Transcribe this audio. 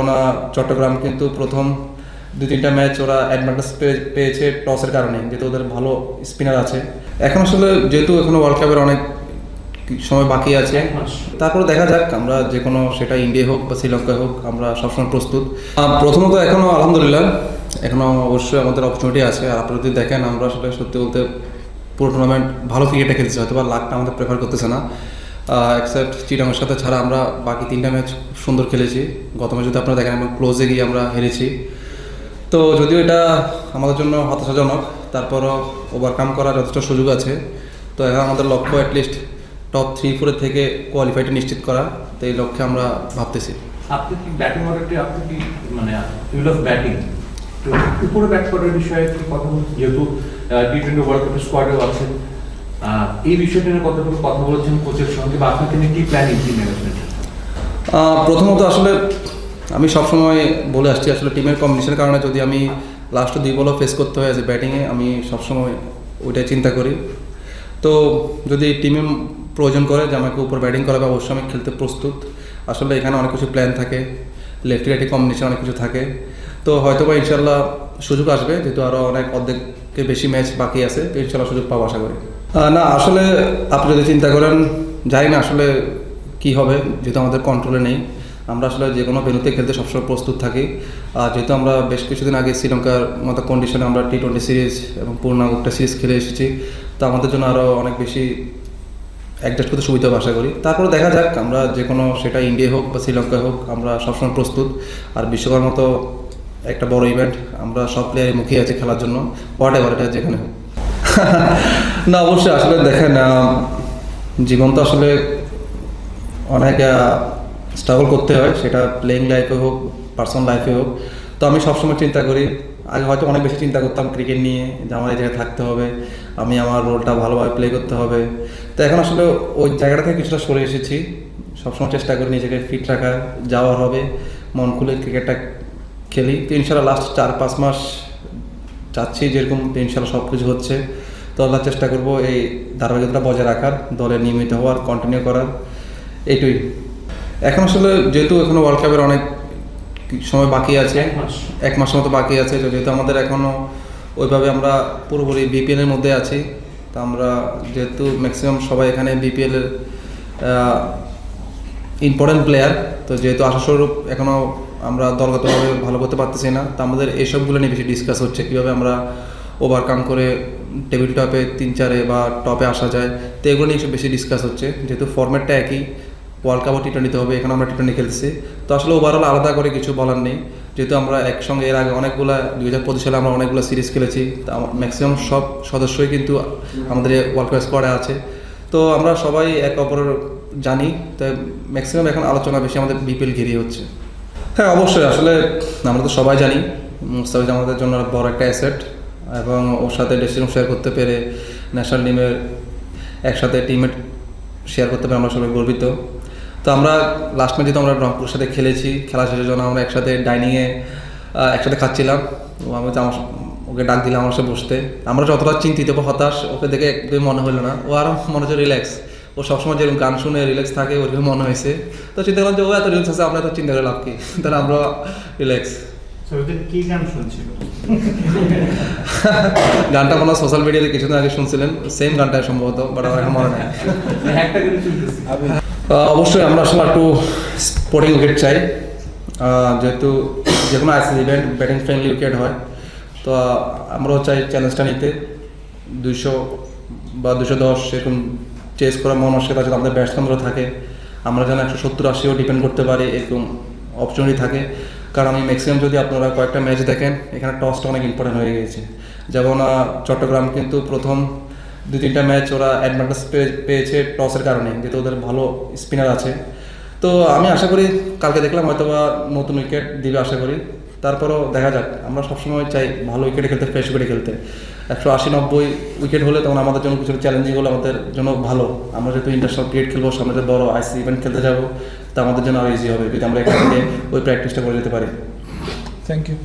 যেমন চট্টগ্রাম কিন্তু প্রথম 2-3টা ম্যাচ ওরা অ্যাডভান্টেজ পেয়েছে টসের কারণে, যেহেতু ওদের ভালো স্পিনার আছে। এখন আসলে যেহেতু এখনো ওয়ার্ল্ড কাপের অনেক সময় বাকি আছে, তারপরে দেখা যাক, আমরা যে কোনো সেটা ইন্ডিয়া হোক বা শ্রীলঙ্কা হোক আমরা সবসময় প্রস্তুত। প্রথমত এখনও আলহামদুলিল্লাহ এখনও অবশ্যই আমাদের অপরচুনিটি আছে। আর আপনারা যদি দেখেন, আমরা আসলে সত্যি বলতে পুরো টুর্নামেন্ট ভালো ক্রিকেটে খেলছি, হয়তো বা লাকটা আমাদের প্রেফার করতেছে না, এক্সেপ্ট চিটাগংয়ের সাথে ছাড়া আমরা বাকি 3টা ম্যাচ সুন্দর খেলেছি। গত ম্যাচ যদি আপনারা দেখেন, আমরা ক্লোজে গিয়ে আমরা হেরেছি। তো যদিও এটা আমাদের জন্য হতাশাজনক, তারপরও ওভারকাম করার যথেষ্ট সুযোগ আছে। তো এখন আমাদের লক্ষ্য অ্যাটলিস্ট টপ 3-4 থেকে কোয়ালিফাইটা নিশ্চিত করা, তো এই লক্ষ্যে আমরা ভাবতেছি। আপনি কি ব্যাটিং অর্ডারটি আপনি কি মানে ফিল্ড অফ ব্যাটিং তো উপরে ব্যাট করার বিষয়ে কি কথা বলছেন, যেহেতু টি20 ওয়ার্ল্ড কাপের স্কোয়াডেও আছেন, এই বিষয়টা নিয়ে কতটুকু কথা বলছেন কোচের সঙ্গে, বা আপনাকে নিয়ে কি প্ল্যানিং টিম ম্যানেজমেন্টের? প্রথমত আসলে আমি সবসময় বলে আসছি, আসলে টিমের কম্বিনেশনের কারণে যদি আমি লাস্ট 2 বলও ফেস করতে হয় যে ব্যাটিংয়ে, আমি সবসময় ওইটাই চিন্তা করি। তো যদি টিমে প্রয়োজন করে যে আমাকে উপর ব্যাটিং করাবে, অবশ্যই আমি খেলতে প্রস্তুত। আসলে এখানে অনেক কিছু প্ল্যান থাকে, লেফট রাইটে কম্বিনেশন অনেক কিছু থাকে। তো হয়তো বা ইনশাল্লাহ সুযোগ আসবে, যেহেতু আরও অর্ধেকের বেশি ম্যাচ বাকি আছে, তো ইনশাল্লাহ সুযোগ পাবো আশা করি। না আসলে আপনি যদি চিন্তা করেন, জানি না আসলে কি হবে, যেহেতু আমাদের কন্ট্রোলে নেই। আমরা আসলে যে কোনো ভেন্যুতে খেলতে সবসময় প্রস্তুত থাকি। আর যেহেতু আমরা বেশ কিছুদিন আগে শ্রীলঙ্কার মতো কন্ডিশনে আমরা টি20 সিরিজ এবং পূর্ণাঙ্গটা সিরিজ খেলে এসেছি, তো আমাদের জন্য আরও অনেক বেশি অ্যাডজাস্ট করতে সুবিধা হবে আশা করি। তারপরে দেখা যাক, আমরা যে কোনো সেটা ইন্ডিয়া হোক বা শ্রীলঙ্কা হোক আমরা সবসময় প্রস্তুত। আর বিশ্বকাপের মতো একটা বড় ইভেন্ট, আমরা সব প্লেয়ারের মুখিয়ে আছে খেলার জন্য, হোয়াট এভার এটা যেখানে হোক। না অবশ্যই আসলে দেখেন, জীবন তো আসলে অনেক স্ট্রাগল করতে হয়, সেটা প্লেইং লাইফে হোক পার্সোনাল লাইফে হোক। তো আমি সবসময় চিন্তা করি, আগে হয়তো অনেক বেশি চিন্তা করতাম ক্রিকেট নিয়ে, যে আমার এই জায়গায় থাকতে হবে, আমি আমার রোলটা ভালোভাবে প্লে করতে হবে। তো এখন আসলে ওই জায়গাটা থেকে কিছুটা সরে এসেছি। সবসময় চেষ্টা করি নিজেকে ফিট রাখার, যাওয়ার হবে, মন খুলে ক্রিকেটটা খেলি। তো ইনশাল্লাহ লাস্ট 4-5 মাস চাচ্ছি যেরকম, ইনশাল্লাহ সব কিছু হচ্ছে। তো আমরা চেষ্টা করব এই ধারাবাহিকতা বজায় রাখার, দলে নিয়মিত হওয়ার, কন্টিনিউ করার, এইটুই। এখন আসলে যেহেতু এখনো ওয়ার্ল্ড কাপের অনেক সময় বাকি আছে, 1 মাসের মতো বাকি আছে, যেহেতু আমাদের এখনও ওইভাবে আমরা পুরোপুরি বিপিএলের মধ্যে আছি। তো আমরা যেহেতু ম্যাক্সিমাম সবাই এখানে বিপিএলের ইম্পর্টেন্ট প্লেয়ার, তো যেহেতু আশাস্বরূপ এখনও আমরা দলগতভাবে ভালো করতে পারতেছি না, তো আমাদের এইসবগুলো নিয়ে বেশি ডিসকাস হচ্ছে, কীভাবে আমরা ওভারকাম করে টেবিল টপে 3-4 বা টপে আসা যায়। তো এগুলো নিয়ে বেশি ডিসকাস হচ্ছে, যেহেতু ফরম্যাটটা একই, ওয়ার্ল্ড কাপও টি20 হবে, এখানে আমরা টি20 খেলতেছি। তো আসলে ওভারঅল আলাদা করে কিছু বলার নেই, যেহেতু আমরা একসঙ্গে এর আগে অনেকগুলো 2025 সালে আমরা অনেকগুলো সিরিজ খেলেছি। তো ম্যাক্সিমাম সব সদস্যই কিন্তু আমাদের ওয়ার্ল্ড কাপ স্কোয়াডে আছে। তো আমরা সবাই এক অপরের জানি, তো ম্যাক্সিমাম এখন আলোচনা বেশি আমাদের বিপিএল ঘিরিয়ে হচ্ছে। হ্যাঁ অবশ্যই, আসলে আমরা তো সবাই জানি মুস্তাফিজ আমাদের জন্য বড় একটা অ্যাসেট, এবং ওর সাথে ড্রেসিং রুম শেয়ার করতে পেরে, ন্যাশনাল টিমের একসাথে টিমমেট শেয়ার করতে পেরে আমরা সবাই গর্বিত। তো আমরা লাস্ট ম্যাচে তো আমরা রংপুরের সাথে খেলেছি, খেলা শেষের জন্য আমরা একসাথে ডাইনিংয়ে একসাথে খাচ্ছিলাম। আমি তো ওকে ডাক দিলাম আমার সাথে বসতে। আমরা যতটা চিন্তিত বা হতাশ, ওকে দেখে একদমই মনে হলো না, ও আরও মনে হচ্ছে রিল্যাক্স। ও সবসময় যেরকম গান শুনে রিল্যাক্স থাকে, ওরকম মনে হয়েছে। তো চিন্তা করলাম যে ও এত রিল্যাক্স আছে, আমরা এত চিন্তা করে লাভ কি, তাহলে আমরা রিল্যাক্স। কি গান শুনছিল? গানটা মনে হয় সোশ্যাল মিডিয়াতে কিছুদিন আগে শুনছিলেন, সেম গানটা সম্ভবত, বাট আমার এখন মনে নেই। অবশ্যই আমরা আসলে একটু স্পোর্টিং উইকেট চাই, যেহেতু যে কোনো ICC event batting friendly wicket হয়। তো আমরাও চাই চ্যালেঞ্জটা নিতে, 200 বা 210 এরকম চেস করার মনস্কতা যদি আমাদের ব্যাটসম্যানরা থাকে, আমরা যেন 170-80ও ডিপেন্ড করতে পারি, এরকম অপরচুনিটি থাকে। কারণ আমি ম্যাক্সিমাম যদি আপনারা কয়েকটা ম্যাচ দেখেন, এখানে টসটা অনেক ইম্পর্টেন্ট হয়ে গিয়েছে। যেমন চট্টগ্রাম কিন্তু প্রথম 2-3টা ম্যাচ ওরা অ্যাডভান্টেজ পেয়েছে টসের কারণে, যেহেতু ওদের ভালো স্পিনার আছে। তো আমি আশা করি কালকে দেখলাম হয়তো বা নতুন উইকেট দিবে আশা করি। তারপরও দেখা যাক, আমরা সবসময় চাই ভালো উইকেটে খেলতে, ফ্রেশ উইকেটে খেলতে। 180-90 উইকেট হলে তখন আমাদের জন্য কিছু চ্যালেঞ্জিং হলে আমাদের জন্য ভালো। আমরা যেহেতু ইন্টারন্যাশনাল ক্রিকেট খেলবো, সামনে যে বড় আইসিসি ইভেন্ট খেলতে যাবো, তা আমাদের জন্য আরও ইজি হবে যদি আমরা এখান থেকে ওই প্র্যাকটিসটা করে যেতে পারি। Thank you.